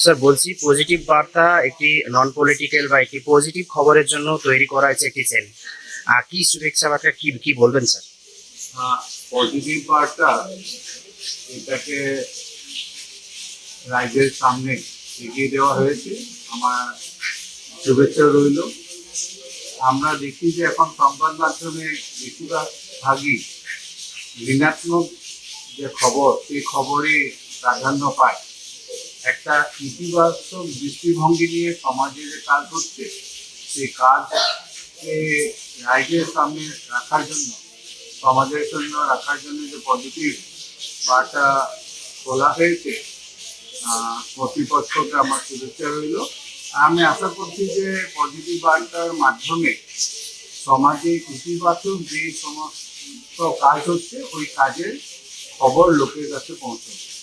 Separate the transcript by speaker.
Speaker 1: Sir বলছি positive বার্তা একটি নন পলিটিক্যাল বা একটি পজিটিভ খবরের জন্য তৈরি করা হয়েছে একটি চ্যানেল। কি শুভেচ্ছা বার্তা কি কি বলবেন স্যার?
Speaker 2: পজিটিভ বার্তা এটাকে রাজ্যের সামনে এগিয়ে দেওয়া হয়েছে। আমার শুভেচ্ছা রইল। আমরা দেখি যে এখন সংবাদ মাধ্যমে বেশিরভাগই ঋণাত্মক যে খবর, সেই খবরই প্রাধান্য পায়। একটা ইতিবাচক দৃষ্টিভঙ্গি নিয়ে সমাজে যে কাজ হচ্ছে, সেই কাজকে রাইজের সামনে রাখার জন্য, সমাজের জন্য রাখার জন্য যে পজিটিভ বার্তা তোলা হয়েছে, কর্তৃপক্ষকে আমার শুভেচ্ছা রইল। আমি আশা করছি যে পজিটিভ বার্তার মাধ্যমে সমাজে ইতিবাচক যে সমস্ত কাজ হচ্ছে, ওই কাজের খবর লোকের কাছে পৌঁছবে।